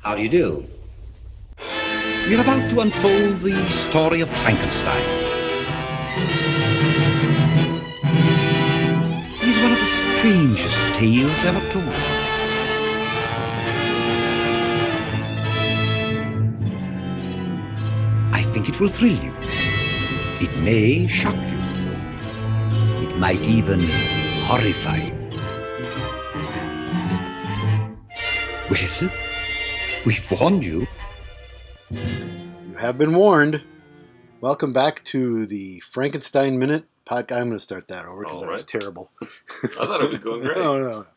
How do you do? We're about to unfold the story of Frankenstein. He's one of the strangest tales ever told. I think it will thrill you. It may shock you. It might even horrify you. Well, we've warned you. You have been warned. Welcome back to the Frankenstein Minute podcast. I'm going to start that over because that was terrible. I thought it was going great. No.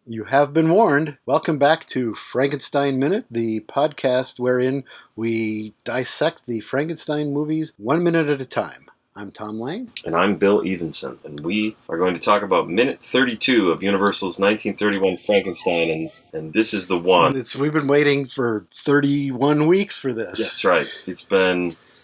You have been warned. Welcome back to Frankenstein Minute, the podcast wherein we dissect the Frankenstein movies 1 minute at a time. I'm Tom Lang. And I'm Bill Evenson, and we are going to talk about minute 32 of Universal's 1931 Frankenstein, and this is the one. We've been waiting for 31 weeks for this. That's right.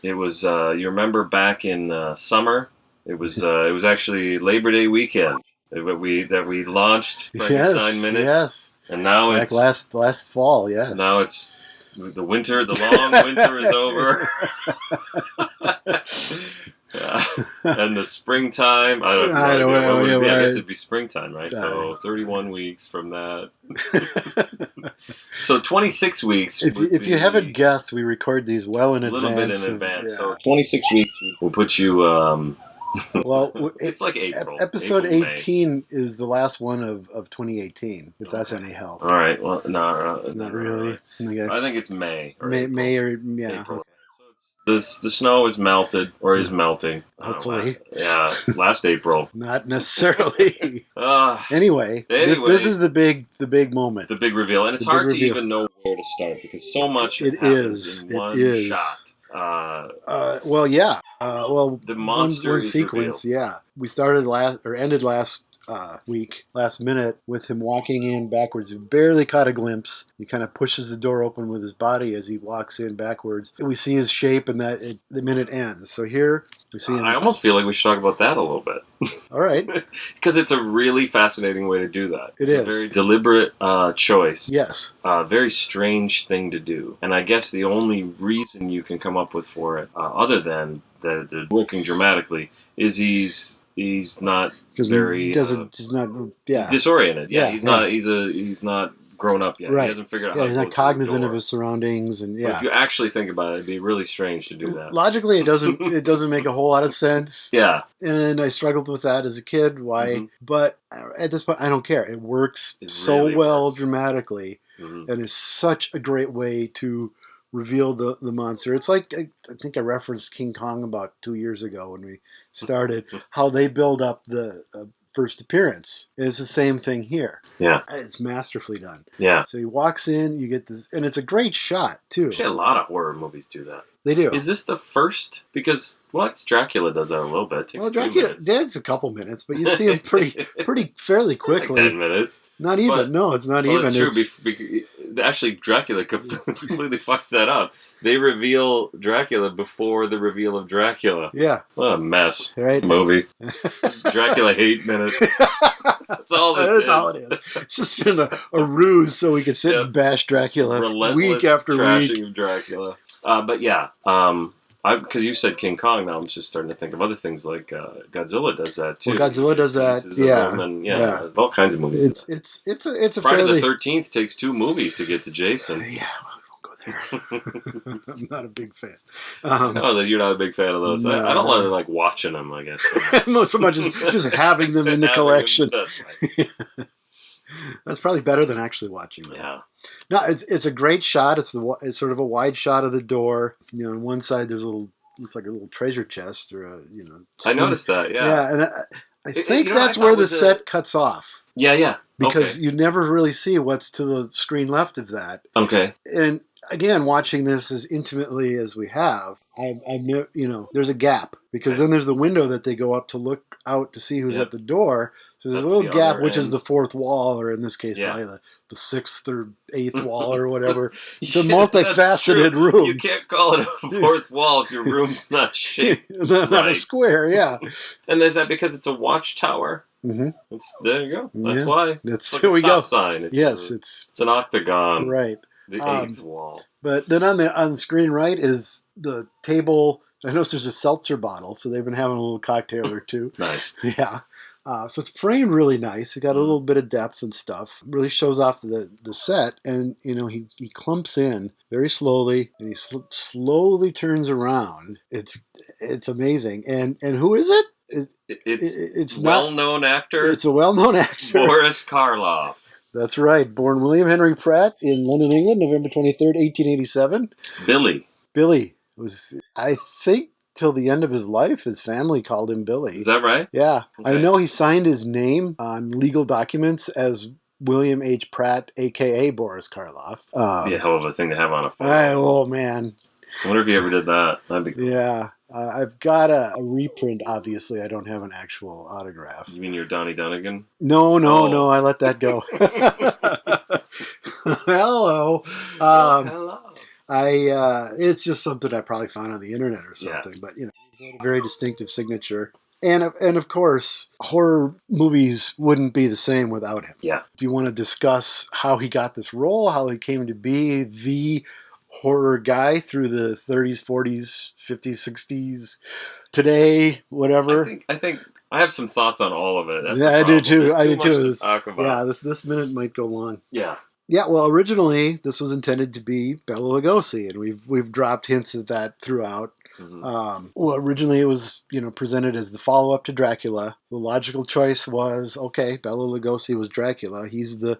You remember back in summer, it was actually Labor Day weekend that we launched Frankenstein Minute. Yes. And now back it's last fall, yes. Now it's the winter, the long winter is over. And the springtime, I guess it'd be springtime, right? So 31 weeks from that. So 26 weeks. If you haven't guessed, we record these well in advance. A little bit in advance. So 26 weeks will put you... well, it's like April. Episode 18 is the last one of 2018, if that's any help. All right. Well, no. Not really. Okay. I think it's May. May or, yeah. April. The snow is melted, or is melting. Hopefully. Last April. Not necessarily. Anyway, this is the big moment. The big reveal. And it's hard to even know where to start, because so much happens in one shot. Well, yeah. The monster one sequence, revealed. yeah. We ended last minute, with him walking in backwards. We barely caught a glimpse. He kind of pushes the door open with his body as he walks in backwards. We see his shape, and the minute ends. So here we see him. I almost feel like we should talk about that a little bit. All right. Because it's a really fascinating way to do that. It's a very deliberate choice. Yes. Very strange thing to do. And I guess the only reason you can come up with for it, other than that they're working dramatically, is he's not very... he's not... Yeah. He's disoriented. Yeah, he's not grown up yet. Right. He hasn't figured out how to he's go not cognizant through the of his surroundings, and But if you actually think about it, it'd be really strange to do that. Logically, it doesn't make a whole lot of sense. Yeah. And I struggled with that as a kid. Why? Mm-hmm. But at this point, I don't care. It works so well dramatically, and is such a great way to reveal the monster. It's like, I think I referenced King Kong about 2 years ago when we started, how they build up the first appearance. It's the same thing here. Yeah. It's masterfully done. Yeah. So he walks in, you get this, and it's a great shot, too. Actually, a lot of horror movies do that. They do. Is this the first? Because, Dracula does that a little bit. It takes Dracula takes a couple minutes, but you see him pretty fairly quickly. Like 10 minutes. Not even. But, no, it's not even. That's true. Actually, Dracula completely fucks that up. They reveal Dracula before the reveal of Dracula. Yeah. What a mess. Right? Movie. Dracula hate minute. That's all this is. That's all it is. It's just been a ruse so we could sit and bash Dracula week after trashing of Dracula. But yeah, because you said King Kong, now I'm just starting to think of other things like Godzilla does that too. Well, Godzilla does that, yeah. All kinds of movies. It's a Friday fairly... the 13th takes 2 movies to get to Jason. Yeah, well, we won't go there. I'm not a big fan. You're not a big fan of those. No. I don't really like watching them, I guess. Not so much as just having them in the collection. That's right. That's probably better than actually watching them. Yeah. No, it's a great shot. It's sort of a wide shot of the door. On one side there's looks like a little treasure chest or I noticed that. Yeah. Yeah, and I think that's where the set cuts off. Yeah. Because you never really see what's to the screen left of that. Okay. And again, watching this as intimately as we have, there's a gap because then there's the window that they go up to look out to see who's at the door. So there's a little gap, which is the fourth wall, or in this case, probably the sixth or eighth wall or whatever. It's a multifaceted room. You can't call it a fourth wall if your room's not shaped not a square, yeah. And is that because it's a watchtower? Mm-hmm. There you go. That's why. That's like there we go. Sign. It's an octagon. right. The eighth wall. But then on the screen right is the table. I noticed there's a seltzer bottle, so they've been having a little cocktail or two. Nice. Yeah. So it's framed really nice. It got a little bit of depth and stuff. Really shows off the set. And, he clumps in very slowly, and he slowly turns around. It's amazing. And who is it? It's well-known actor. It's a well-known actor. Boris Karloff. That's right. Born William Henry Pratt in London, England, November 23rd, 1887. Billy was, I think, till the end of his life, his family called him Billy. Is that right? Yeah. Okay. I know he signed his name on legal documents as William H. Pratt, a.k.a. Boris Karloff. Be a hell of a thing to have on a phone. Oh, man. I wonder if he ever did that. That'd be cool. Yeah. I've got a reprint, obviously. I don't have an actual autograph. You mean your Donnie Dunnigan? No, I let that go. Hello. Hello. It's just something I probably found on the internet or something. Yeah. But, he's got a very distinctive signature. And of course, horror movies wouldn't be the same without him. Yeah. Do you want to discuss how he got this role, how he came to be the horror guy through the 30s, 40s, 50s, 60s, today, whatever? I think I have some thoughts on all of it. Yeah, I do too. I do too. Talk about. Yeah, this minute might go long. Yeah. Yeah, well, originally this was intended to be Bela Lugosi, and we've dropped hints at that throughout. Mm-hmm. Well, originally it was presented as the follow-up to Dracula. The logical choice was, okay, Bela Lugosi was Dracula. He's the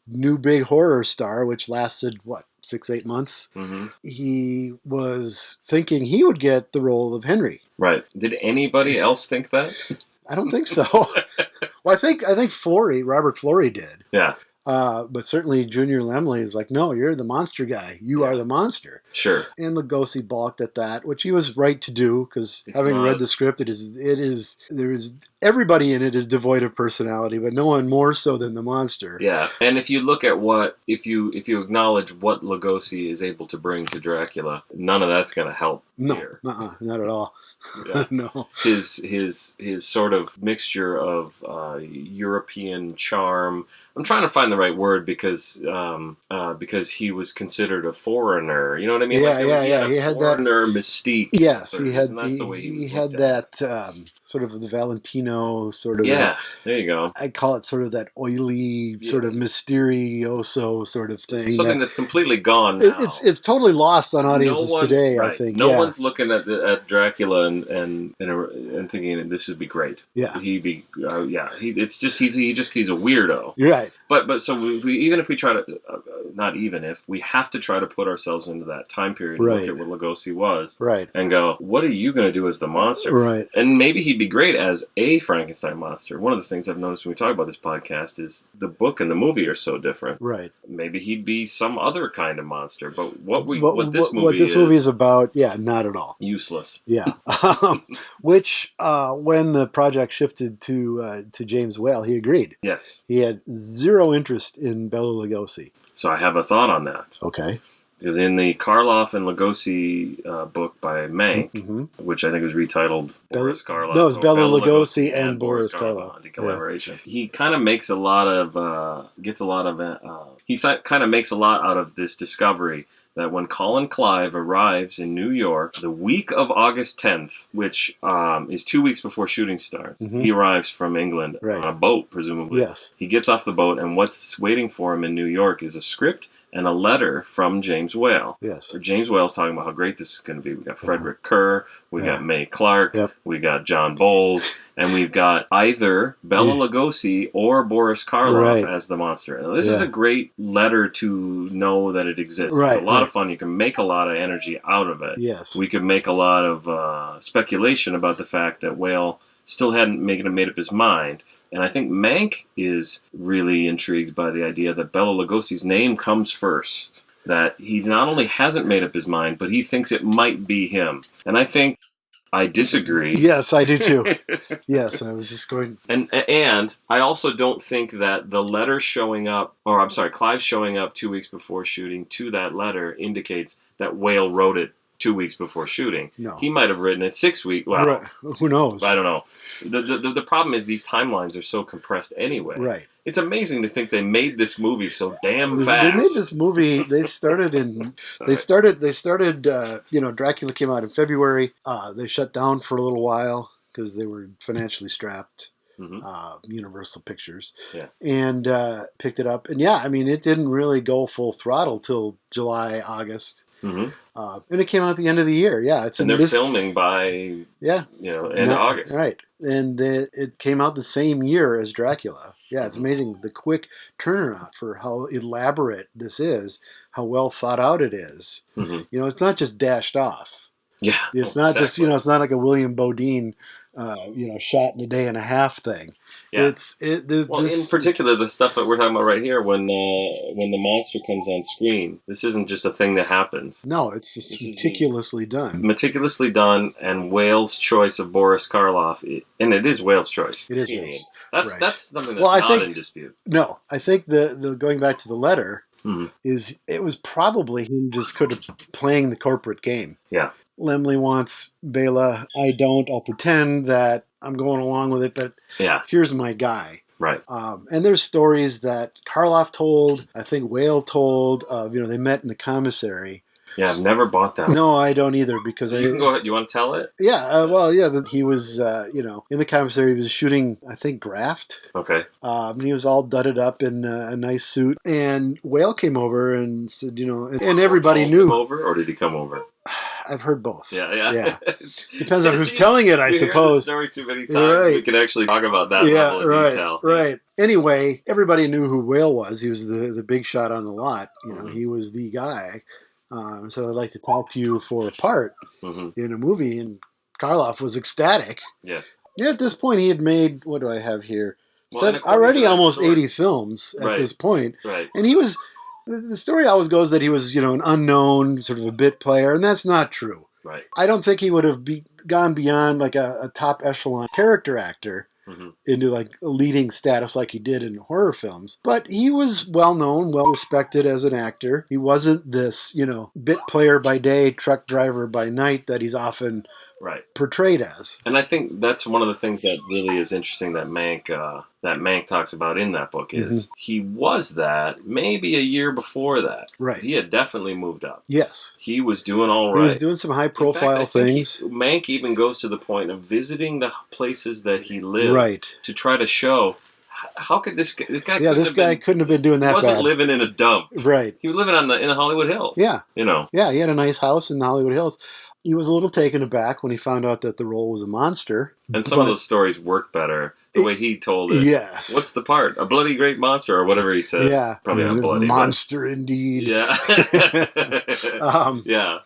new big horror star, which lasted 6-8 months. Mm-hmm. He was thinking he would get the role of Henry. Right. Did anybody else think that? I don't think so. Well, I think Robert Florey did. Yeah. But certainly Junior Lemley is like, no, you're the monster guy. You are the monster. Sure. And Lugosi balked at that, which he was right to do, because having read the script, there is everybody in it is devoid of personality, but no one more so than the monster. Yeah. And if you look at if you acknowledge what Lugosi is able to bring to Dracula, none of that's going to help. No, here. Not at all. Yeah. No. His sort of mixture of European charm. I'm trying to find the right word because he was considered a foreigner. You know what I mean? Yeah. He had that foreigner mystique. Yes, he had. He had that sort of the Valentino sort of. Yeah, there you go. I call it sort of that oily, sort of mysterioso sort of thing. Something that's completely gone now. It's totally lost on audiences today. Right. I think no one's looking at Dracula and thinking this would be great. Yeah, he'd be. It's just he's a weirdo. You're right. But so even if we try to, not even if we have to try to put ourselves into that time period and look at what Lugosi was, right, and go, what are you going to do as the monster? Right. And maybe he'd be great as a Frankenstein monster. One of the things I've noticed when we talk about this podcast is the book and the movie are so different. Right. Maybe he'd be some other kind of monster. But what this movie is about, not at all. Useless. Yeah. Which when the project shifted to James Whale, he agreed. Yes. He had zero interest in Bela Lugosi. So I have a thought on that. Okay. Because in the Karloff and Lugosi book by Mank, which I think was retitled Boris Karloff. No, it's Bela Lugosi and Boris Karloff. Collaboration. Yeah. He kind of makes a lot of, he kind of makes a lot out of this discovery that when Colin Clive arrives in New York the week of August 10th, which is 2 weeks before shooting starts, he arrives from England on a boat, presumably. Yes. He gets off the boat, and what's waiting for him in New York is a script and a letter from James Whale. Yes. James Whale's talking about how great this is going to be. We got Frederick Kerr, we got Mae Clark, we got John Bowles, and we've got either Bela Lugosi or Boris Karloff as the monster. Now, this is a great letter to know that it exists. Right. It's a lot of fun. You can make a lot of energy out of it. Yes. We could make a lot of speculation about the fact that Whale still hadn't made up his mind. And I think Mank is really intrigued by the idea that Bela Lugosi's name comes first. That he not only hasn't made up his mind, but he thinks it might be him. And I think I disagree. Yes, I do too. Yes, I was just going... And I also don't think that the letter showing up, Clive showing up 2 weeks before shooting to that letter indicates that Whale wrote it 2 weeks before shooting. No. He might have written it 6 weeks. Well, Right. Who knows? I don't know. The problem is these timelines are so compressed anyway. Right. It's amazing to think they made this movie so damn They fast. made this movie. They started in. They started. Dracula came out in February. They shut down for a little while because they were financially strapped. Universal Pictures. Yeah. And picked it up. And yeah, I mean, it didn't really go full throttle till July, August. And it came out at the end of the year. Yeah, and they're filming by end of August. Right. And it came out the same year as Dracula. Yeah, it's amazing the quick turnaround for how elaborate this is, how well thought out it is. It's not just dashed off. Yeah, it's not just it's not like a William Bodine, shot in a day and a half thing. Yeah. In particular, the stuff that we're talking about right here, when the monster comes on screen, this isn't just a thing that happens. No, it's meticulously done. Meticulously done, and Whale's choice of Boris Karloff, and it is Whale's choice. It is Whale's. That's something that's not in dispute. No, I think the going back to the letter is it was probably him just kind of playing the corporate game. Yeah. Lemley wants Bela. I don't. I'll pretend that I'm going along with it, but here's my guy. Right. And there's stories that Karloff told, I think Whale told, they met in the commissary. Yeah, I've never bought that. No, I don't either because you can go ahead. You want to tell it? Yeah. He was, in the commissary. He was shooting, I think, Graft. Okay. And he was all dudded up in a nice suit. And Whale came over and said, and everybody knew. Came over, or did he come over? I've heard both. Yeah. Depends on who's telling it, I suppose. The story too many times. Right. We can actually talk about that level of detail. Right. Anyway, everybody knew who Whale was. He was the big shot on the lot. He was the guy. So I'd like to talk to you for a part in a movie. And Karloff was ecstatic. Yes. Yeah, at this point, he had made, what do I have here? Already almost 80 films at this point. Right. And he was, the story always goes that he was, an unknown, sort of a bit player, and that's not true. Right. I don't think he would have gone beyond like a top echelon character actor into like a leading status like he did in horror films. But he was well known, well respected as an actor. He wasn't this, bit player by day, truck driver by night that he's often portrayed as. And I think that's one of the things that really is interesting that Mank talks about in that book is he was that maybe a year before that. Right. He had definitely moved up. Yes. He was doing all right. He was doing some high profile things. Mank even goes to the point of visiting the places that he lived to try to show how could this guy? Yeah, this guy couldn't have been doing that. He wasn't living in a dump. Right. He was living in the Hollywood Hills. Yeah. Yeah, he had a nice house in the Hollywood Hills. He was a little taken aback when he found out that the role was a monster. And some of those stories work better the way he told it. Yes. What's the part? A bloody great monster or whatever he says. Yeah. Probably not bloody. Monster indeed. Yeah. Yeah.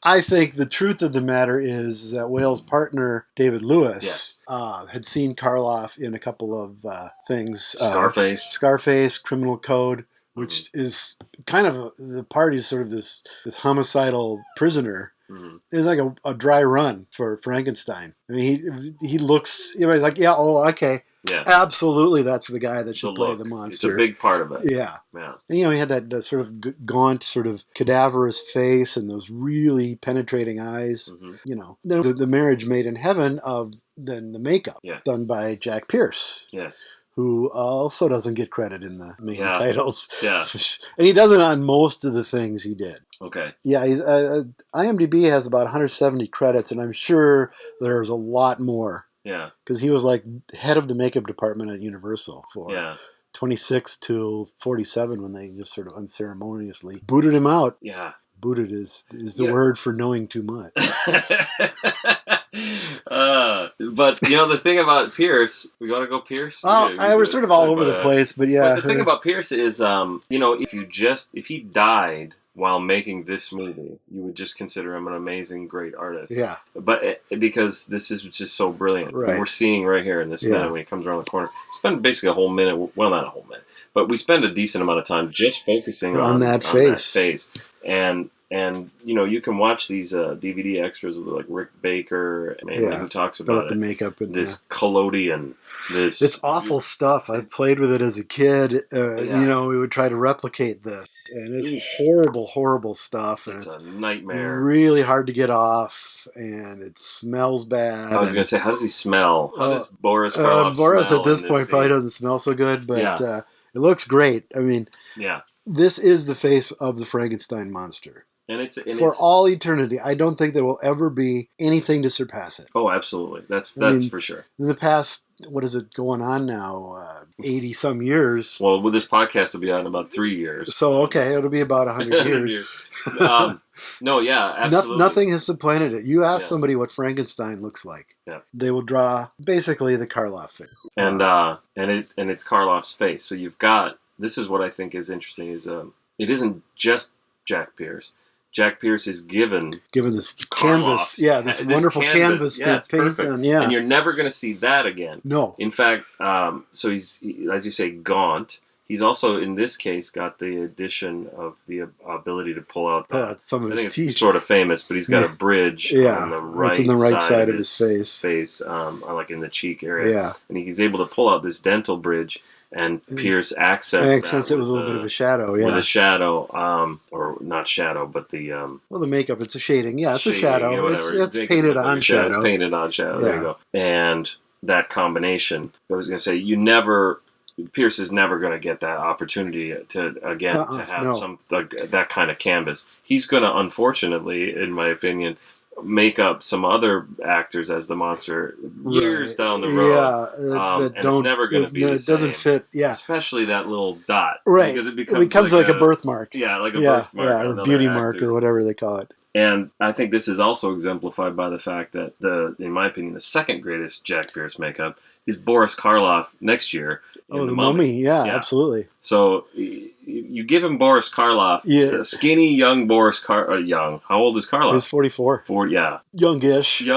I think the truth of the matter is that Whale's partner, David Lewis, had seen Karloff in a couple of things. Scarface, Criminal Code, which is kind of the party's sort of this homicidal prisoner. It's like a dry run for Frankenstein. I mean, he looks, like, okay. Yeah. Absolutely, that's the guy that should play the monster. It's a big part of it. Yeah. And, he had that sort of gaunt, sort of cadaverous face and those really penetrating eyes. The marriage made in heaven of then the makeup done by Jack Pierce. Yes. Who also doesn't get credit in the main titles. Yeah. And he doesn't on most of the things he did. Okay. Yeah, he's IMDb has about 170 credits, and I'm sure there's a lot more. Yeah. Because he was like head of the makeup department at Universal for 26 to 47 when they just sort of unceremoniously booted him out. Yeah. Booted is the word for knowing too much. But the thing about Pierce, we gotta go Pierce. We're sort of all over the place, but yeah. But the thing about Pierce is, if he died while making this movie, you would just consider him an amazing, great artist. Yeah. But because this is just so brilliant, right. We're seeing right here in this minute when he comes around the corner. Spend basically a whole minute. Well, not a whole minute, but we spend a decent amount of time just focusing on that face. And And you can watch these DVD extras with like Rick Baker, mainly, who talks about the makeup and this collodion. It's awful stuff. I played with it as a kid. We would try to replicate this, and it's horrible, horrible stuff. And it's a nightmare. Really hard to get off, and it smells bad. I was going to say, how does he smell? How does Boris Karloff Boris smell at this point probably doesn't smell so good, but it looks great. I mean, this is the face of the Frankenstein monster. And it's all eternity. I don't think there will ever be anything to surpass it. Oh, absolutely. That's for sure. In the past, what is it going on now? 80 some years. Well, this podcast will be out in about 3 years. So it'll be about 100 years. No, yeah, absolutely. Nothing has supplanted it. You ask somebody what Frankenstein looks like. Yeah. They will draw basically the Karloff face. And it's Karloff's face. So you've got, this is what I think is interesting, is it isn't just Jack Pierce. Jack Pierce is given this canvas, this wonderful canvas to paint on, and you're never going to see that again. No. In fact, so he's, as you say, gaunt. He's also, in this case, got the addition of the ability to pull out some of his teeth. It's sort of famous, but he's got a bridge on the right side of his face, like in the cheek area. Yeah. And he's able to pull out this dental bridge. And Pierce accents it with a little bit of a shadow, with a shadow, or not shadow, but the the makeup. It's a shading, it's a shadow. It's painted on shadow. It's painted on shadow. There you go. And that combination, I was going to say, Pierce is never going to get that opportunity to have that kind of canvas. He's going to, unfortunately, in my opinion, make up some other actors as the monster years down the road. And it's never going to be the same. It doesn't fit, Especially that little dot. Right. Because it becomes like a birthmark. Yeah, like a birthmark. Or beauty mark or whatever they call it. And I think this is also exemplified by the fact that in my opinion, the second greatest Jack Pierce makeup is Boris Karloff next year in The Mummy. Yeah, absolutely. So you give him Boris Karloff, a skinny young Boris young. How old is Karloff? He's 44. Youngish. To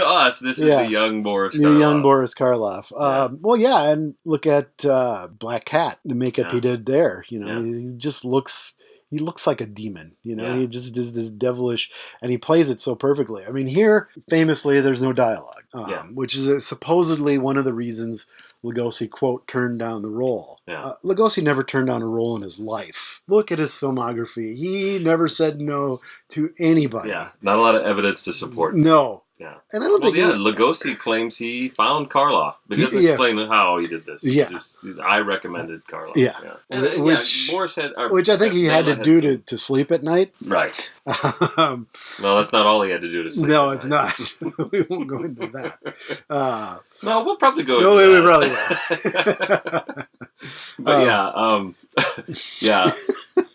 us, this is the young Boris Karloff. The young Boris Karloff. And look at Black Cat, the makeup he did there. He just looks... He looks like a demon, He just does this devilish, and he plays it so perfectly. I mean, here, famously, there's no dialogue, which is supposedly one of the reasons Lugosi, quote, turned down the role. Yeah. Lugosi never turned down a role in his life. Look at his filmography. He never said no to anybody. Yeah, not a lot of evidence to support. No. Yeah. And I don't think Lugosi claims he found Karloff, but he doesn't explain how he did this. Yeah. I recommended Karloff. Yeah. And, Boris had, which I think he had to do to sleep at night. Right. No, that's not all he had to do to sleep. No, it's not. We won't go into that. No, we'll probably go into that. We probably will.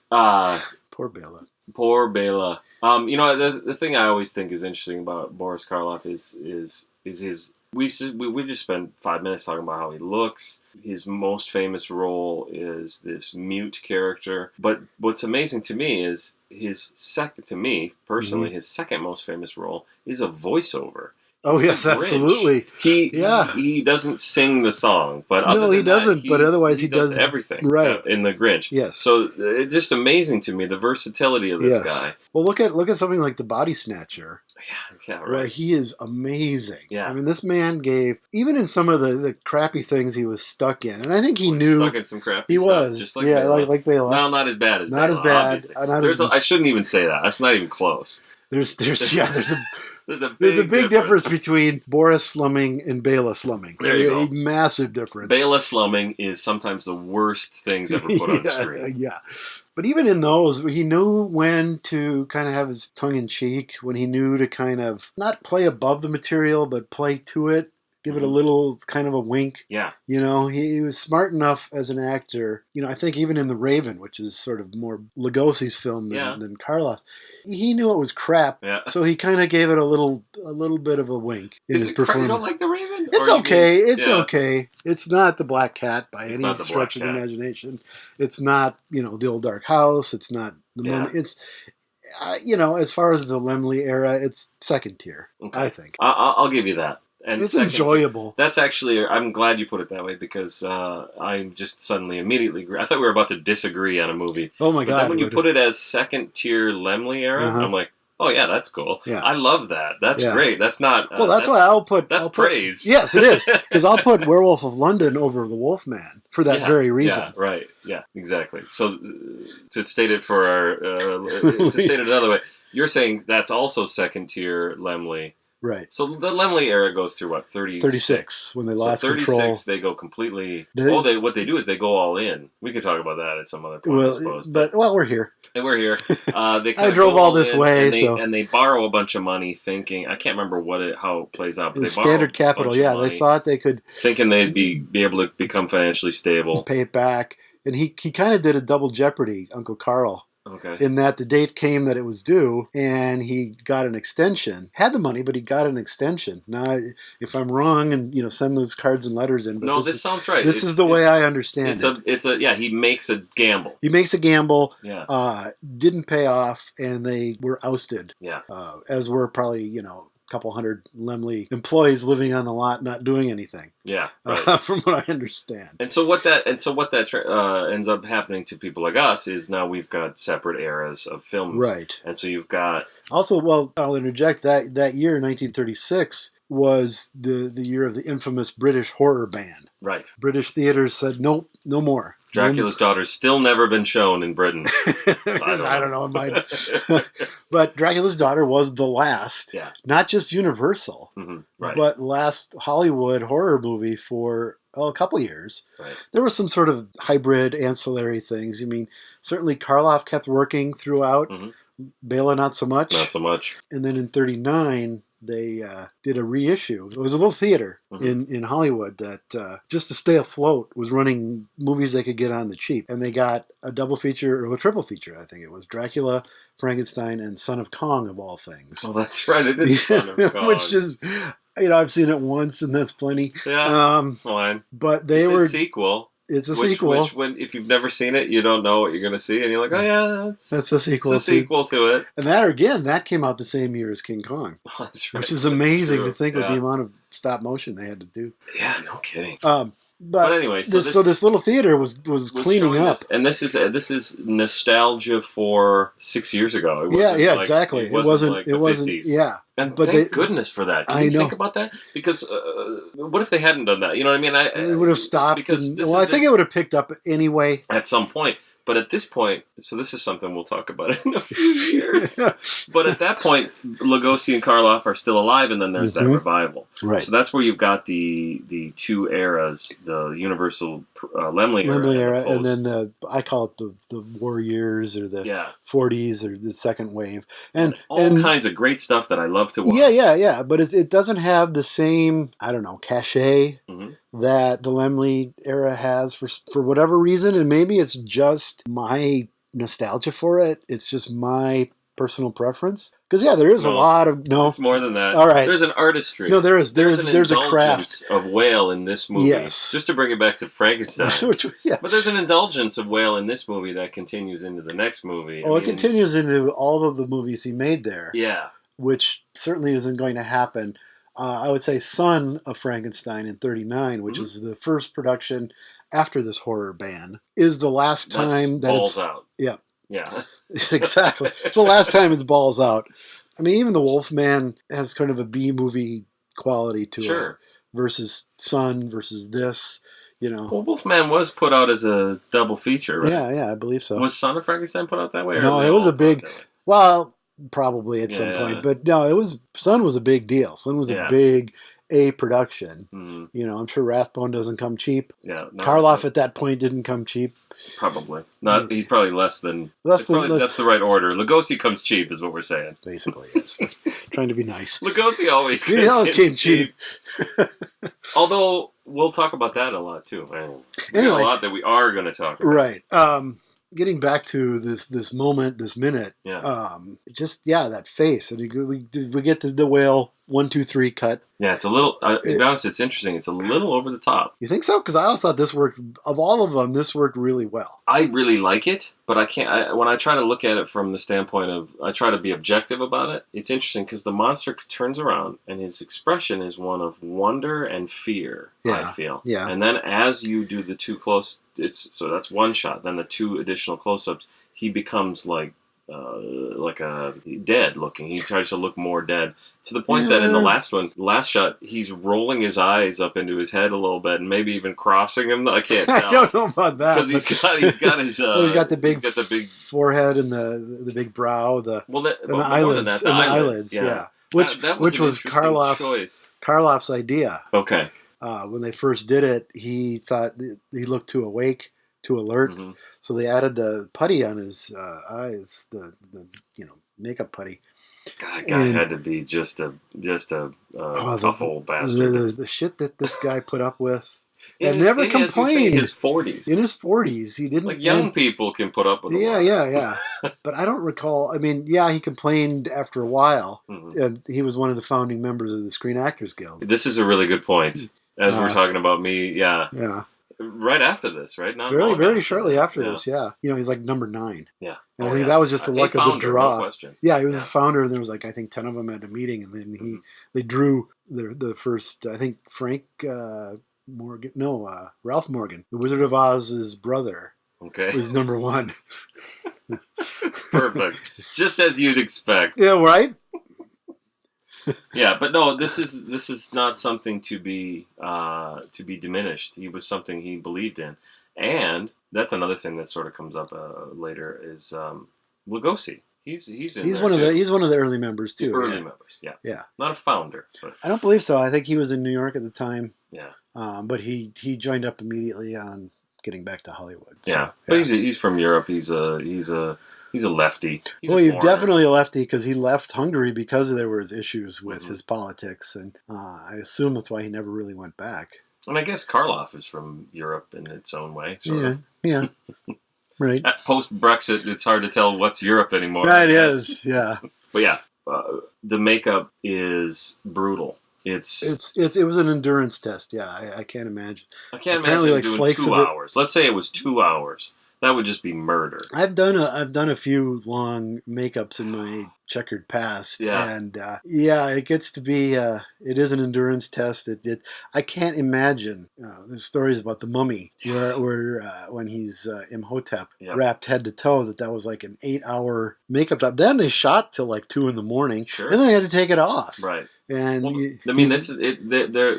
But poor Bela. Poor Bela. The thing I always think is interesting about Boris Karloff is his. We just spent 5 minutes talking about how he looks. His most famous role is this mute character. But what's amazing to me is his second most famous role is a voiceover. Oh yes, absolutely. He doesn't sing the song, but he doesn't. But otherwise, he does everything right in the Grinch. Yes. So it's just amazing to me the versatility of this guy. Well, look at something like The Body Snatcher. Yeah, right. Where he is amazing. Yeah. I mean, this man gave, even in some of the crappy things he was stuck in, and I think he knew stuck in some crappy stuff. Was just like Bela. like Bela. No, not as bad as not Bela, as bad. I shouldn't even say that. That's not even close. There's a big difference between Boris slumming and Bela slumming. There you go. A massive difference. Bela slumming is sometimes the worst things ever put on screen. Yeah. But even in those, he knew when to kind of have his tongue in cheek, when he knew to kind of not play above the material, but play to it. Give it a little kind of a wink. Yeah. He was smart enough as an actor. I think even in The Raven, which is sort of more Lugosi's film than Karloff's, he knew it was crap. Yeah. So he kind of gave it a little bit of a wink in his performance. You don't like The Raven? It's okay. It's okay. It's not The Black Cat by any stretch of the imagination. It's not, The Old Dark House. It's not The Mummy. It's, as far as the Laemmle era, it's second tier, I think. I'll give you that. And it's enjoyable. That's actually, I'm glad you put it that way, because I just suddenly immediately agree. I thought we were about to disagree on a movie. Oh my But God. then when you put it as second tier Lemley era, I'm like, oh yeah, that's cool. Yeah. I love that. That's great. That's not. Well, that's why I'll put. That's praise. Yes, it is, because I'll put Werewolf of London over The Wolfman for that very reason. Yeah, right. Yeah, exactly. So to state it for our, to state it another way, you're saying that's also second tier Lemley. Right. So the Lemley era goes through what, 36 when they lost 36, control. They go completely. What they do is they go all in. We can talk about that at some other point, I suppose. But we're here. And we're here. They I drove all this way, and they borrow a bunch of money, thinking, I can't remember how it plays out, but they borrow Standard Capital. Yeah, they thought they could, thinking they'd be able to become financially stable, pay it back, and he kind of did a double jeopardy, Uncle Carl. Okay. In that the date came that it was due, and he got an extension. Had the money, but he got an extension. Now, if I'm wrong, and send those cards and letters in. But no, this sounds right. This is the way I understand it. He makes a gamble. He makes a gamble. Yeah. Didn't pay off, and they were ousted. Yeah. As were probably couple hundred Lemley employees living on the lot, not doing anything. Yeah, right. From what I understand. And so what that ends up happening to people like us is now we've got separate eras of films, right? And so you've got also. Well, I'll interject that year, 1936, was the year of the infamous British horror ban. Right. British theaters said nope, no more. Dracula's Daughter's still never been shown in Britain. I don't know. It might. But Dracula's Daughter was the last, not just Universal, but last Hollywood horror movie for a couple years. Right. There was some sort of hybrid ancillary things. I mean, certainly Karloff kept working throughout. Bela not so much. Not so much. And then in 1939... they did a reissue. It was a little theater in Hollywood that, just to stay afloat, was running movies they could get on the cheap. And they got a double feature, or a triple feature, I think it was. Dracula, Frankenstein, and Son of Kong, of all things. Oh, that's right. It is Son of Kong. Which is, I've seen it once, and that's plenty. Yeah, fine. But it's a sequel. It's a sequel. Which, if you've never seen it, you don't know what you're going to see, and you're like, oh yeah, that's a sequel. It's a sequel to it. And that came out the same year as King Kong. Oh, that's right. Which is amazing to think with the amount of stop motion they had to do. Yeah, no kidding. But anyway, so this little theater was cleaning up, and this is nostalgia for 6 years ago. Exactly. It wasn't like the 50s. Yeah. And thank goodness for that. Can you think about that? Because what if they hadn't done that? You know what I mean? It would have stopped. I think it would have picked up anyway. At some point. But at this point, so this is something we'll talk about in a few years. But at that point, Lugosi and Karloff are still alive, and then there's that revival. Right. So that's where you've got the two eras: the Universal Lemley era, and then I call it the war years, or the 40s, or the second wave, and all kinds of great stuff that I love to watch. Yeah. But it doesn't have the same, I don't know, cachet that the Lemley era has for whatever reason, and maybe it's just my nostalgia for it. It's just my personal preference. Because there is a lot of It's more than that. All right, there's an artistry. No, there's a craft of Whale in this movie. Yes, just to bring it back to Frankenstein. But there's an indulgence of Whale in this movie that continues into the next movie. It continues into all of the movies he made there. Yeah, which certainly isn't going to happen. I would say Son of Frankenstein in 1939, which is the first production after this horror ban, is the last time that balls out. Yeah. Yeah. Exactly. It's the last time it's balls out. I mean, even the Wolfman has kind of a B movie quality to it versus Son versus this, Well, Wolfman was put out as a double feature, right? Yeah, I believe so. Was Son of Frankenstein put out that way? No, it was a big... Well... Probably at some point, but no, Son was a big deal. Son was a big production. I'm sure Rathbone doesn't come cheap. Yeah, Karloff at that point didn't come cheap. Probably not. He's probably less than. That's the right order. Lugosi comes cheap, is what we're saying. Basically, yes. Trying to be nice. Lugosi always came cheap. Although we'll talk about that a lot too. Anyway, a lot that we are going to talk about. Right. Getting back to this moment, this minute, that face. And we get to the Whale 1, 2, 3 cut. Yeah, it's a little. To be honest, it's interesting. It's a little over the top. You think so? Because I always thought this worked. Of all of them, this worked really well. I really like it, but I can't. When I try to look at it from the standpoint of, I try to be objective about it. It's interesting because the monster turns around and his expression is one of wonder and fear. Yeah. I feel. Yeah. And then as you do the two close, so that's one shot. Then the 2 additional close-ups, he becomes like a dead looking. He tries to look more dead to the point that in the last shot, he's rolling his eyes up into his head a little bit and maybe even crossing them. I can't tell. I don't know about that because he's got his he's got the big forehead and the big brow, and the eyelids. Yeah. Which was Karloff's idea. Okay. When they first did it, he thought he looked too awake, too alert, so they added the putty on his eyes, the makeup putty. God, guy had to be just a tough old bastard. The shit that this guy put up with. And never complained. In his 40s. In his 40s, he didn't. Like young people can put up with. Yeah. But I don't recall. I mean, he complained after a while, and he was one of the founding members of the Screen Actors Guild. This is a really good point. As we're talking about me, yeah. Right after this, right? Not very shortly after this, yeah. He's like number 9. Yeah. And I think that was just the luck of the draw. No question. Yeah, he was the founder, and there was like, I think 10 of them at a meeting, and then they drew the first, I think Frank Morgan, Ralph Morgan, the Wizard of Oz's brother, was number 1. Perfect. Just as you'd expect. Yeah, right? Yeah, but no, this is not something to be diminished. He was something he believed in, and that's another thing that sort of comes up later is Lugosi. He's one of the early members too. Early members, yeah. Not a founder, but I don't believe so. I think he was in New York at the time. Yeah. But he joined up immediately on getting back to Hollywood. So, yeah, but he's from Europe. He's a lefty. He's definitely a lefty because he left Hungary because there was issues with his politics, and I assume that's why he never really went back. And I guess Karloff is from Europe in its own way, sort of. Yeah. Right. Post Brexit, it's hard to tell what's Europe anymore. That is, yeah. But yeah, the makeup is brutal. It was an endurance test. Yeah, I can't imagine. I can't imagine doing 2 hours. Let's say it was 2 hours. That would just be murder. I've done a few long makeups in my checkered past, and it gets to be it is an endurance test. I can't imagine. There's stories about the Mummy where when he's Imhotep wrapped head to toe, that was like an 8-hour makeup job. Then they shot till like 2 a.m, and then they had to take it off. Right. And that's it. They're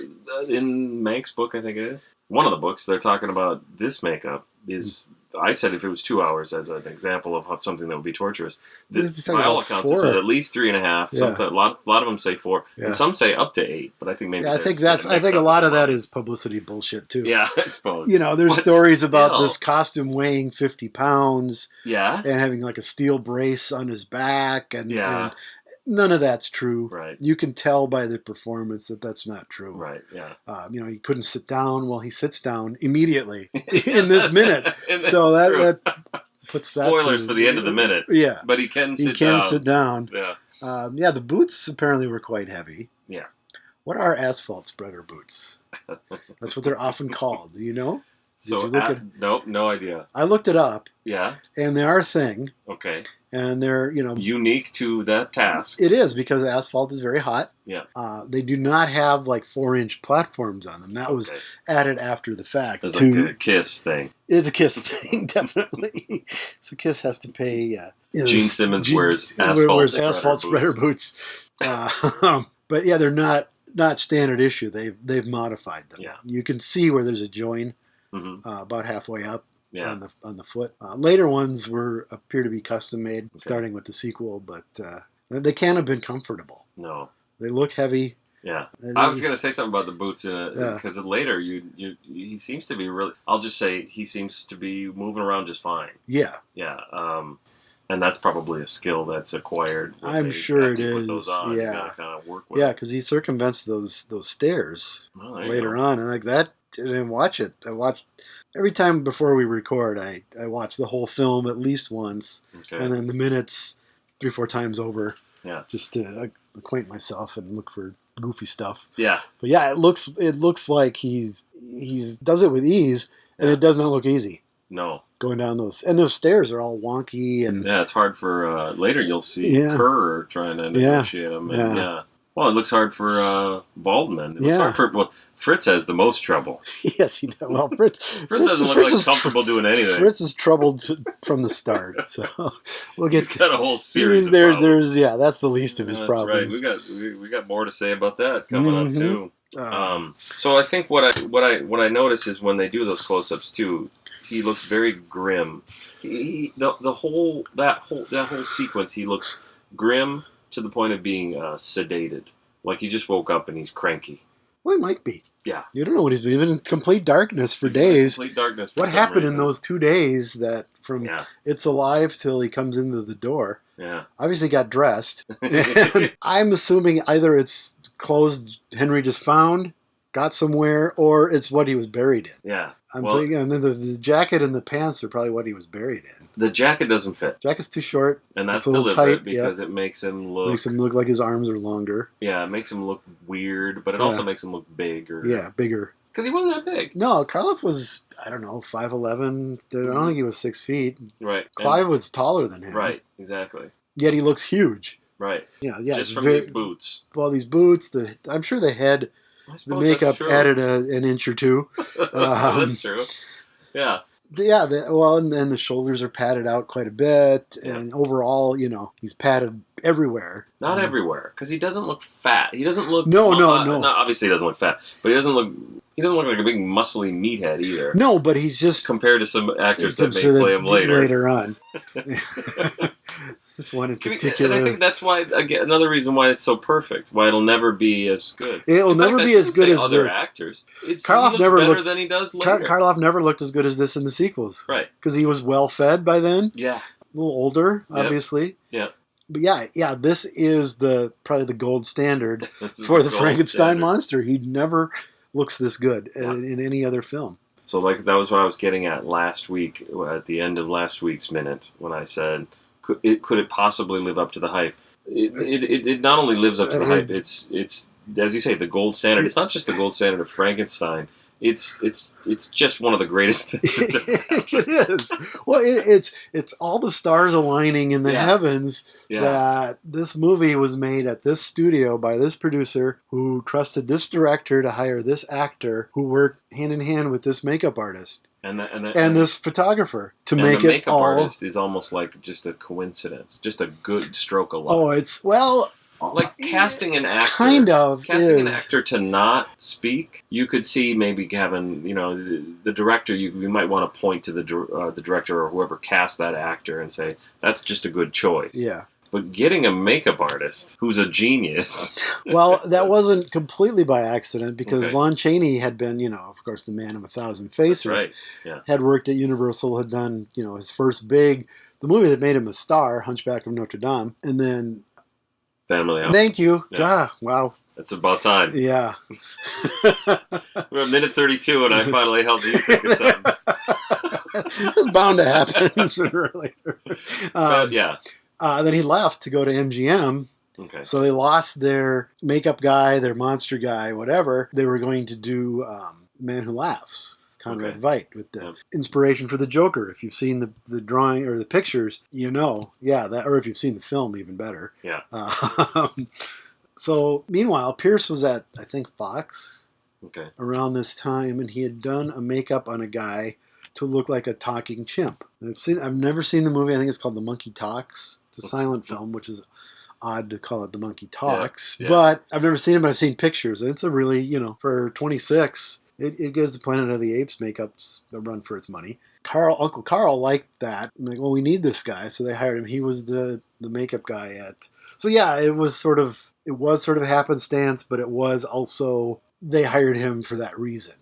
in Mank's book, I think it is one of the books. They're talking about this makeup is. I said if it was 2 hours as an example of something that would be torturous. By all accounts, this was at least 3.5. Yeah. A lot of them say 4, and some say up to 8. But I think maybe I think a lot of that is publicity bullshit too. Yeah, I suppose. There's stories about this costume weighing 50 pounds. Yeah, and having like a steel brace on his back, and none of that's true. Right. You can tell by the performance that that's not true. Right. Yeah. He couldn't sit down. Well, he sits down immediately in this minute. So that puts that. Spoilers for the end of the minute. Yeah. But he can sit down. Sit down. Yeah. The boots apparently were quite heavy. Yeah. What are asphalt spreader boots? That's what they're often called. Do you know? Nope, no idea. I looked it up. Yeah. And they are a thing. Okay. And they're, unique to that task. It is, because asphalt is very hot. Yeah. They do not have like 4-inch platforms on them. That was added after the fact. It's like a KISS thing. It is a KISS thing, definitely. So KISS has to pay. Gene Simmons wears asphalt spreader boots. But yeah, they're not standard issue. They've modified them. Yeah. You can see where there's a join about halfway up. Yeah. On the foot. Later ones appear to be custom made, starting with the sequel, but they can't have been comfortable. No, they look heavy. Yeah, I was gonna say something about the boots because later he seems to be really. I'll just say he seems to be moving around just fine. Yeah, yeah, and that's probably a skill that's acquired. I'm sure it is. Put those on, yeah, you gotta kind of work with. Yeah, because he circumvents those stairs later on, and like that. I didn't watch it. I watched every time before we record. I watch the whole film at least once, and then the minutes 3-4 times over. Yeah. Just to acquaint myself and look for goofy stuff. Yeah. But yeah, it looks like he's does it with ease, and it does not look easy. No. Going down those stairs are all wonky and it's hard for later. You'll see Kerr trying to negotiate them. And, Well, it looks hard for Waldman. It looks hard for Fritz has the most trouble. Yes, he does. Well, Fritz doesn't look like comfortable doing anything. Fritz is troubled from the start, so we'll get. He's got a whole series. There's that's the least of his problems. Right. We got more to say about that coming up too. So I think what I notice is when they do those close-ups too, he looks very grim. The whole sequence, he looks grim to the point of being sedated, like he just woke up and he's cranky. Well, he might be. Yeah. You don't know what he's been in complete darkness for days. Complete darkness. What happened in those 2 days that from It's Alive till he comes into the door? Yeah. Obviously got dressed. I'm assuming either it's clothes Henry just found, got somewhere, or it's what he was buried in. Yeah. I'm thinking, and then the jacket and the pants are probably what he was buried in. The jacket doesn't fit. Jacket's too short. And that's a little deliberate tight, because it makes him look... Makes him look like his arms are longer. Yeah, it makes him look weird, but it also makes him look big. Bigger. Because he wasn't that big. No, Karloff was, 5'11". I don't think he was 6 feet. Right. Clive was taller than him. Right, exactly. Yet he looks huge. Right. Yeah. Just from these boots. Well, these boots, I'm sure they had... The makeup added an inch or two. That's true. Yeah. Yeah, and then the shoulders are padded out quite a bit, and overall, he's padded everywhere. Not everywhere, because he doesn't look fat. He doesn't look... No. Obviously, he doesn't look fat, but he doesn't look like a big muscly meathead either. No, but he's just... Compared to some actors that may play him later. Later on. This one in particular. And I think that's why, again, another reason why it's so perfect. Why it'll never be as good. It'll never be as good as other this. actors. Karloff never better looked than he does later. Karloff never looked as good as this in the sequels. Right. Because he was well fed by then. Yeah. A little older, obviously. Yeah. But yeah, this is probably the gold standard for the Frankenstein monster. He never looks this good in any other film. So that was what I was getting at last week, at the end of last week's minute, when I said, could it possibly live up to the hype? It not only lives up to the hype, it's as you say, the gold standard. It's not just the gold standard of Frankenstein. It's just one of the greatest things that's ever happened. It is. Well, it's all the stars aligning in the heavens that this movie was made at this studio by this producer who trusted this director to hire this actor who worked hand in hand with this makeup artist. And this photographer to make it all. The makeup artist is almost like just a coincidence, just a good stroke of luck. Like casting an actor, an actor to not speak. You could see maybe having, the director. You might want to point to the director or whoever cast that actor and say that's just a good choice. Yeah. But getting a makeup artist who's a genius. Well, that wasn't completely by accident because Lon Chaney had been, of course, the man of 1,000 faces. That's right. Yeah. Had worked at Universal, had done, his first the movie that made him a star, Hunchback of Notre Dame, and then. Family Out. Thank you. Yeah. Wow. It's about time. Yeah. We're at minute 32 and I finally helped you think of something. It's bound to happen sooner or later. Then he left to go to MGM. Okay. So they lost their makeup guy, their monster guy, whatever. They were going to do Man Who Laughs. Conrad Veidt with the inspiration for the Joker. If you've seen the drawing or the pictures, or if you've seen the film, even better. Yeah. So meanwhile, Pierce was at, I think, Fox around this time, and he had done a makeup on a guy to look like a talking chimp. I've never seen the movie. I think it's called The Monkey Talks. It's a silent film, which is odd to call it The Monkey Talks. Yeah. But I've never seen it, but I've seen pictures. And it's a really, for 26... It gives the Planet of the Apes makeups a run for its money. Uncle Carl liked that. I'm like, well, we need this guy, so they hired him. He was the makeup guy at. So yeah, it was sort of happenstance, but it was also they hired him for that reason.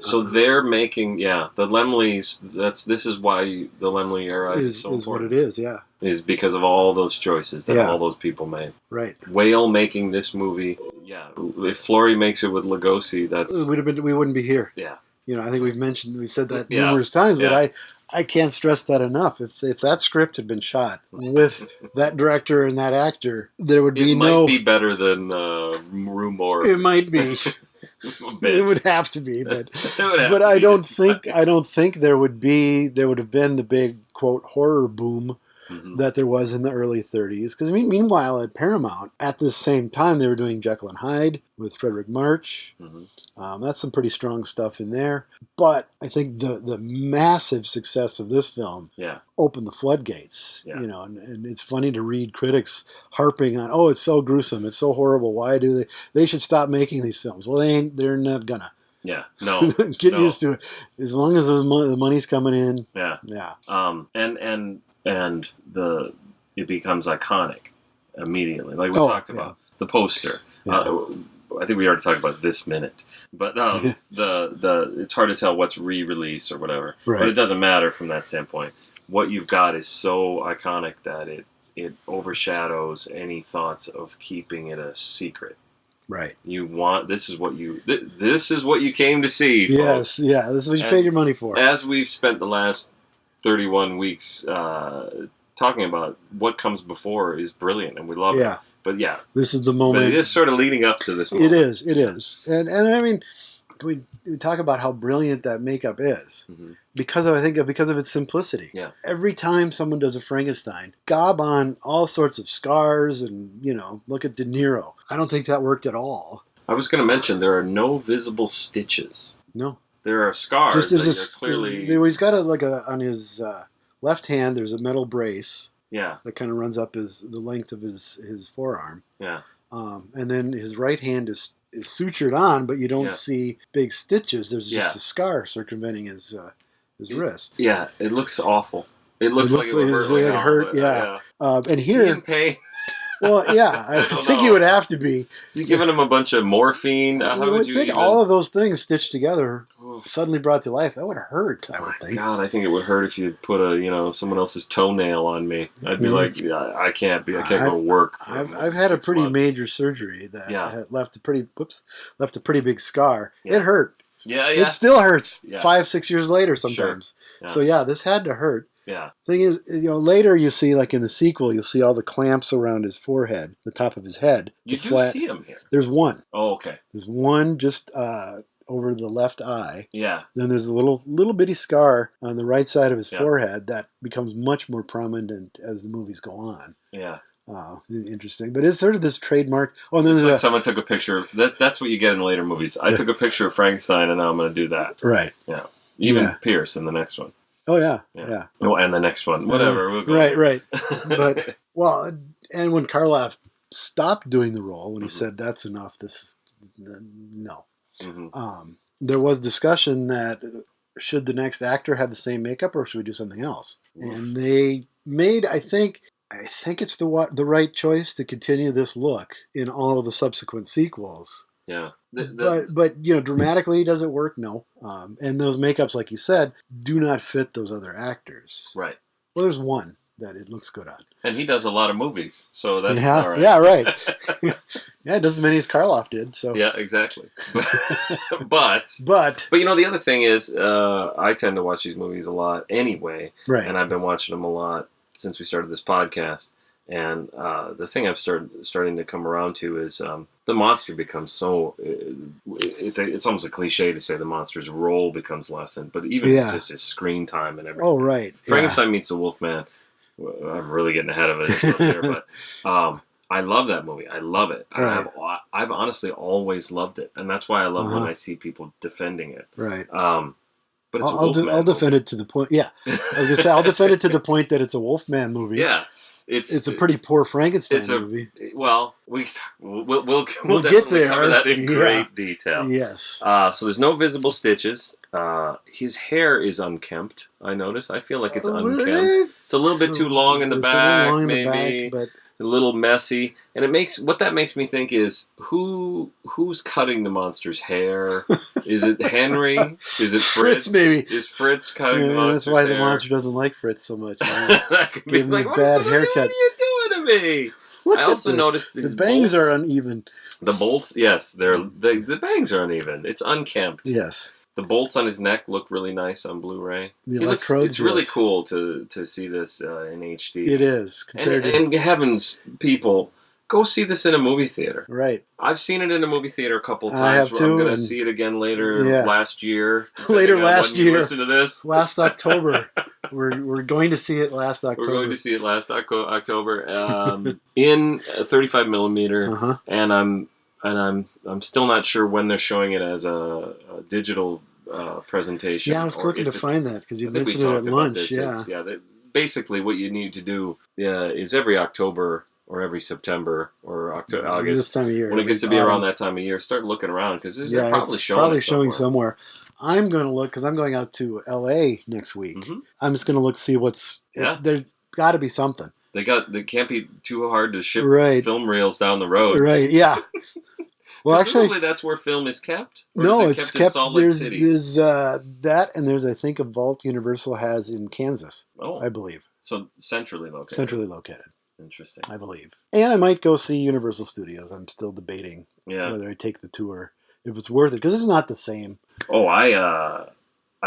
So they're making the Laemmles. This is why the Laemmle era is so important. What it is, yeah. Is because of all those choices that all those people made. Right. Whale making this movie. Yeah. If Flory makes it with Lugosi, we wouldn't be here. Yeah. I think we've said that numerous times, but I can't stress that enough. If that script had been shot with that director and that actor, there would be It might be better than Rue Morgue. It might be. It would have to be, but I don't think there would have been the big quote horror boom that there was in the early 30s. Because meanwhile at Paramount, at this same time, they were doing Jekyll and Hyde with Frederick March. That's some pretty strong stuff in there. But I think the massive success of this film opened the floodgates. And it's funny to read critics harping on, oh, it's so gruesome, it's so horrible. Why do they should stop making these films? Well, they're not gonna. Yeah, no. Get used to it. As long as the money's coming in. Yeah. And it becomes iconic immediately. Like we talked about the poster. I think we already talked about This Minute, but it's hard to tell what's re-release or whatever. Right. But it doesn't matter from that standpoint. What you've got is so iconic that it overshadows any thoughts of keeping it a secret. Right. This is what you came to see. Yes. Folks. Yeah. This is what you paid your money for. As we've spent the last 31 weeks talking about what comes before is brilliant, and we love it. But this is the moment. But it is sort of leading up to this moment. It is. And I mean, we talk about how brilliant that makeup is because of its simplicity. Yeah. Every time someone does a Frankenstein, gob on all sorts of scars and, look at De Niro. I don't think that worked at all. I was going to mention there are no visible stitches. No. There are scars. He's got on his left hand, there's a metal brace. Yeah. That kind of runs up the length of his forearm. Yeah. And then his right hand is sutured on, but you don't see big stitches. There's just a scar circumventing his wrist. Yeah, it looks awful. It looks like it would hurt. And here, is he in pain? Well, yeah, I think he would have to be. Is he giving him a bunch of morphine? How would you think all of those things stitched together suddenly brought to life? That would hurt. I would think. God, I think it would hurt if you put someone else's toenail on me. I'd be like, I can't go to work. I've had a pretty major surgery that left a pretty big scar. Yeah. It hurt. Yeah. It still hurts 5-6 years later sometimes. Sure. Yeah. So this had to hurt. Yeah. Thing is, later you see, like in the sequel, you'll see all the clamps around his forehead, the top of his head. You do see him here. There's one. Oh, okay. There's one just over the left eye. Yeah. Then there's a little bitty scar on the right side of his forehead that becomes much more prominent as the movies go on. Yeah. Interesting. But it's sort of this trademark. Oh, and then it's like someone took a picture. That's what you get in later movies. I took a picture of Frankenstein, and now I'm going to do that. Right. Yeah. Even Pierce in the next one. Oh, yeah. Oh, and the next one. Whatever. We'll go. Right. But, and when Karloff stopped doing the role, when he said, that's enough, this is, no. There was discussion that should the next actor have the same makeup or should we do something else? And they made, I think it's the right choice to continue this look in all of the subsequent sequels. Yeah. But dramatically, does it work? No. And those makeups, like you said, do not fit those other actors. Right. Well, there's one that it looks good on. And he does a lot of movies, so that's all right. Yeah, right. It does as many as Karloff did. So. Yeah, exactly. But the other thing is, I tend to watch these movies a lot anyway. Right. And I've been watching them a lot since we started this podcast. And the thing I'm starting to come around to is the monster becomes so... It's almost a cliche to say the monster's role becomes lessened, but even just his screen time and everything. Oh, right. Frankenstein meets the Wolfman. I'm really getting ahead of it here, but I love that movie. I love it. Right. I've honestly always loved it, and that's why I love when I see people defending it. Right. But it's I'll defend it to the point. Yeah, I was gonna say I'll defend it to the point that it's a Wolfman movie. Yeah. It's a pretty poor Frankenstein movie. Well, we'll get there. Cover that in great detail. Yes. So there's no visible stitches. His hair is unkempt. I notice. I feel like it's unkempt. It's a little bit too long in the back, maybe. But a little messy, and that makes me think is who's cutting the monster's hair? Is it Henry? Is it Fritz? Maybe is Fritz cutting the monster's hair? That's why the monster doesn't like Fritz so much. That could be like, bad haircut. What are you doing to me? I also noticed the bangs are uneven. The bolts, yes, the bangs are uneven. It's unkempt. Yes. The bolts on his neck look really nice on Blu-ray. The electrodes. It's really cool to see this in HD. It is. And heavens, people, go see this in a movie theater. Right. I've seen it in a movie theater a couple of times. I have too. I'm going to see it again later last year. Later last year. Listen to this. Last October. We're going to see it last October. We're going to see it last October in 35 millimeter, and I'm still not sure when they're showing it as a digital presentation. Yeah, I was looking to find that because you mentioned it at lunch. Basically, what you need to do is every October or every September or August, this time of year, when it gets to be around that time of year, start looking around because they're probably showing somewhere. I'm going to look because I'm going out to LA next week. I'm just going to look to see what's. Yeah. There's got to be something. They can't be too hard to ship film reels down the road. Right. Yeah. Well, actually, that's where film is kept. No, it's kept. In Salt Lake City? There's that, and there's I think a vault Universal has in Kansas. Oh, I believe. So centrally located. Centrally located. Interesting. I believe. And I might go see Universal Studios. I'm still debating whether I take the tour if it's worth it because it's not the same. Oh, I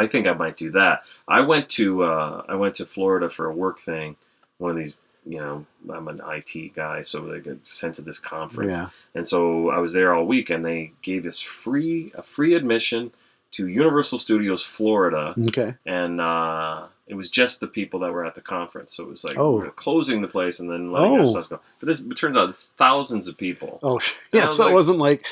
think I might do that. I went to Florida for a work thing. One of these. I'm an IT guy, so they get sent to this conference. Yeah. And so I was there all week, and they gave us a free admission to Universal Studios Florida. Okay. And it was just the people that were at the conference. So it was like we're closing the place and then letting our stuff go. But it turns out it's thousands of people. Oh, yeah. So it wasn't like...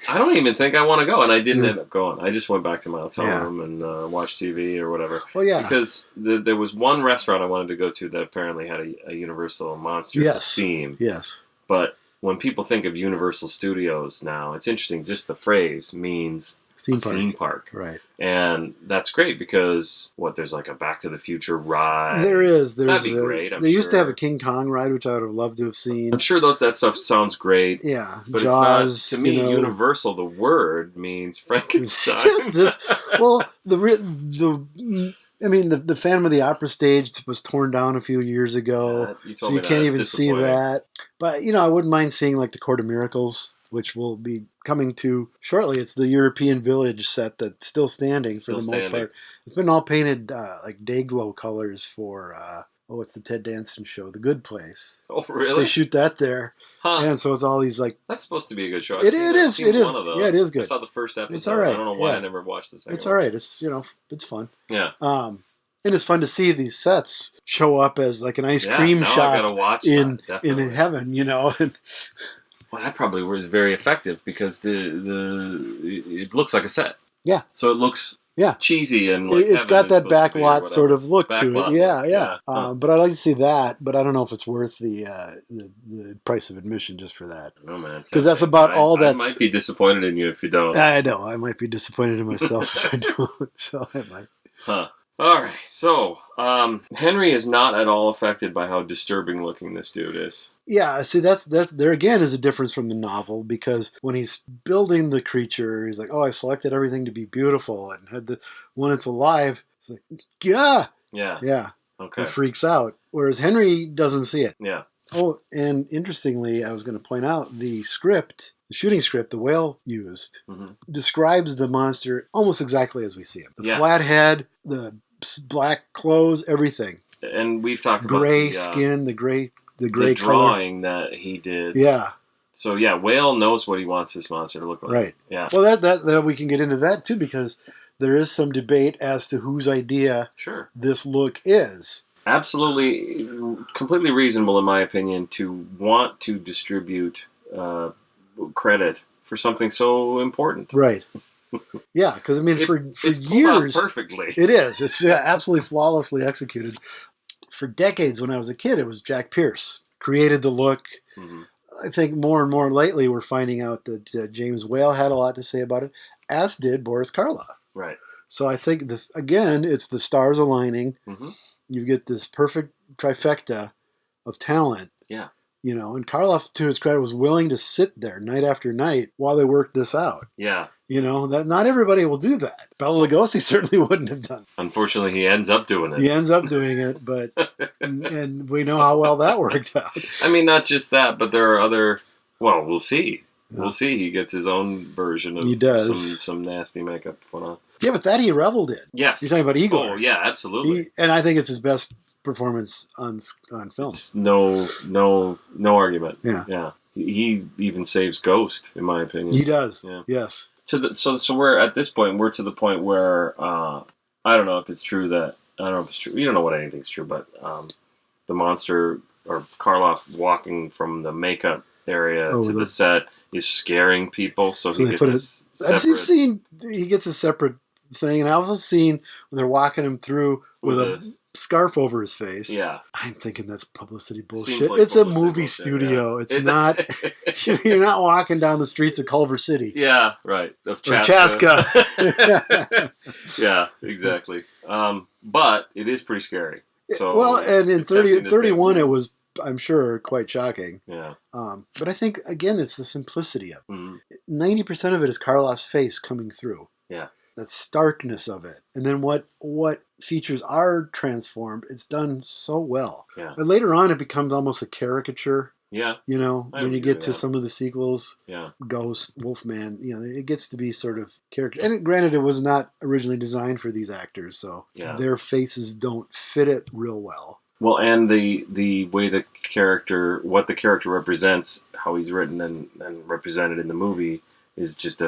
I don't even think I want to go. And I didn't end up going. I just went back to my hotel room and watched TV or whatever. Well, yeah. Because there was one restaurant I wanted to go to that apparently had a Universal Monsters theme. Yes. But when people think of Universal Studios now, it's interesting. Just the phrase means... Theme park. Right. And that's great because, there's like a Back to the Future ride. There is. That'd be great, They used to have a King Kong ride, which I would have loved to have seen. I'm sure that stuff sounds great. Yeah. But Jaws, it's not, to me, Universal, the word means Frankenstein. The Phantom of the Opera stage was torn down a few years ago. So you can't even see that. But, I wouldn't mind seeing like the Court of Miracles, which will be coming to shortly. It's the European Village set that's still standing for the most part. It's been all painted like day glow colors for, what's the Ted Danson show? The Good Place. Oh, really? They shoot that there. Huh. And so it's all these like... That's supposed to be a good show. It is. Yeah, it is good. I saw the first episode. It's all right. I don't know why I never watched the second It's all right. It's, it's fun. Yeah. And it's fun to see these sets show up as like an ice cream shop I gotta watch in heaven, Well, that probably was very effective because it looks like a set. Yeah. So it looks cheesy and like it's got that backlot sort of look to it. Yeah. Huh. But I'd like to see that. But I don't know if it's worth the price of admission just for that. No, man. Because that's about all that's... I might be disappointed in you if you don't. I know. I might be disappointed in myself if I don't. So I might. Huh. All right. So Henry is not at all affected by how disturbing looking this dude is. Yeah, see, that's there again is a difference from the novel because when he's building the creature, he's like, "Oh, I selected everything to be beautiful," and when it's alive, it's like, "Yeah, okay." He freaks out. Whereas Henry doesn't see it. Yeah. Oh, and interestingly, I was going to point out the shooting script the whale used describes the monster almost exactly as we see him. The flat head, the black clothes, everything. And we've talked about gray skin, the gray color. Drawing that he did. Yeah. So Whale knows what he wants this monster to look like. Right. Yeah. Well, that we can get into that too because there is some debate as to whose idea this look is. Absolutely, completely reasonable in my opinion to want to distribute credit for something so important. Right. Yeah, because for it's years, perfectly. It is. It's absolutely flawlessly executed. For decades, when I was a kid, it was Jack Pierce created the look. Mm-hmm. I think more and more lately, we're finding out that James Whale had a lot to say about it, as did Boris Karloff. Right. So I think again, it's the stars aligning. Mm-hmm. You get this perfect trifecta of talent. Yeah. And Karloff, to his credit, was willing to sit there night after night while they worked this out. Yeah. That not everybody will do that. Bela Lugosi certainly wouldn't have done it. Unfortunately, he ends up doing it. He ends up doing it, but and we know how well that worked out. I mean, not just that, but there are other... Well, we'll see. We'll see. He gets his own version of some nasty makeup put on. Yeah, but that he reveled in. Yes. You're talking about Igor. Oh yeah, absolutely. And I think it's his best performance on film. It's no argument. Yeah. Yeah. He even saves Ghost, in my opinion. He does. Yeah. Yes. So we're at this point. We're to the point where I don't know if it's true that I don't know if it's true. You don't know what anything's true, but the monster or Karloff walking from the makeup area to the set is scaring people. So he gets a separate. I've seen he gets a separate thing, and I've also seen when they're walking him through with a scarf over his face. Yeah, I'm thinking that's publicity bullshit. Like it's publicity a movie bullshit, studio. Yeah. It's not. You're not walking down the streets of Culver City. Yeah, right. Of Chaska. Yeah, exactly. But it is pretty scary. So well, and in 31, it was, I'm sure, quite shocking. Yeah. But I think again, it's the simplicity of it. Mm-hmm. 90% of it is Karloff's face coming through. Yeah. That starkness of it, and then what features are transformed. It's done so well. Yeah. But later on, it becomes almost a caricature. Yeah. You know, I when you agree get with to that. some of the sequels, Yeah. Ghost, Wolfman, you know, it gets to be sort of character. And granted, it was not originally designed for these actors, so their faces don't fit it real well. Well, and the way what the character represents, how he's written and represented in the movie, is just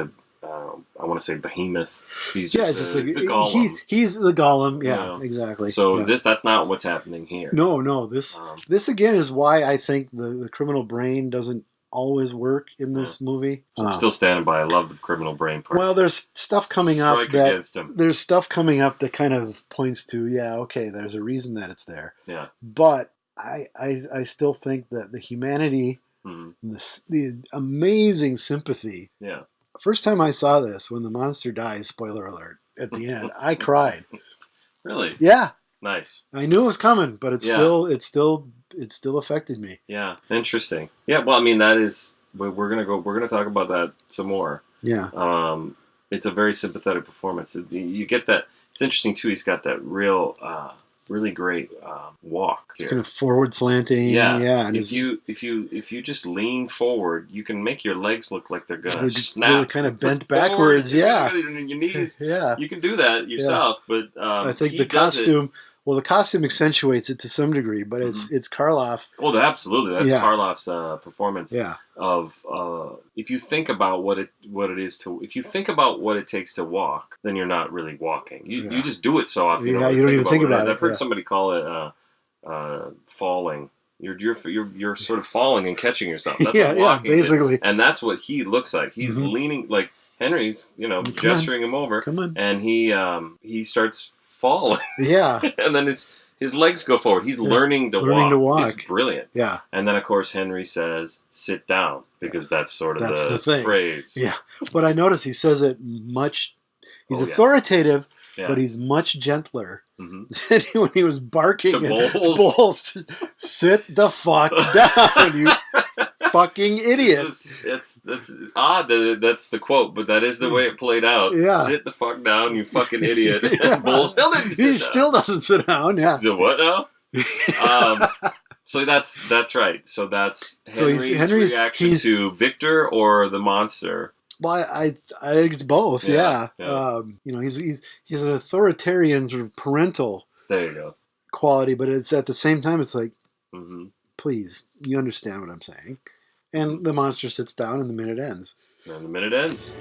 I want to say behemoth. He's just the Gollum. He's the Gollum. Yeah, you know? Exactly. So that's not what's happening here. No. This again is why I think the criminal brain doesn't always work in this movie. I'm still standing by. I love the criminal brain part. Well, there's stuff coming up against him. There's stuff coming up that kind of points to okay, there's a reason that it's there. Yeah. But I still think that the humanity, the amazing sympathy. Yeah. First time I saw this, when the monster dies, spoiler alert, at the end, I cried. Really? Yeah. Nice. I knew it was coming, but it still affected me. Yeah. Interesting. Yeah. Well, I mean, that is we're gonna talk about that some more. Yeah. It's a very sympathetic performance. You get that. It's interesting too. He's got that real, really great walk here. Kind of forward slanting. Yeah. And if you just lean forward, you can make your legs look like they're gonna snap. Really kind of bent backwards. Yeah. Your knees. Yeah. You can do that yourself, but I think the costume. Well, the costume accentuates it to some degree, but it's Karloff. Well, absolutely, that's Karloff's performance. Yeah. Of if you think about what it is to, if you think about what it takes to walk, then you're not really walking. You just do it so often. You don't even think about it. I've heard somebody call it falling. You're sort of falling and catching yourself. That's what walking basically. is. And that's what he looks like. He's leaning like Henry's, gesturing him over. Come on. And he starts falling. Yeah. And then his legs go forward. He's learning to walk. It's brilliant. Yeah. And then, of course, Henry says, sit down, because that's sort of the thing. phrase. Yeah. But I notice he says it much. He's authoritative, but he's much gentler than when he was barking to at Bowles. Sit the fuck down, you fucking idiot. That's odd that that's the quote, but that is the way it played out. Yeah. Sit the fuck down, you fucking idiot. And Bowles still didn't sit down. He still doesn't sit down, yeah. So what now? So that's right. So that's Henry's reaction to Victor or the monster. Well, I think it's both. Yeah. He's an authoritarian sort of parental. There you go. Quality, but it's at the same time it's like, please, you understand what I'm saying. And the monster sits down, and the minute ends. And the minute ends.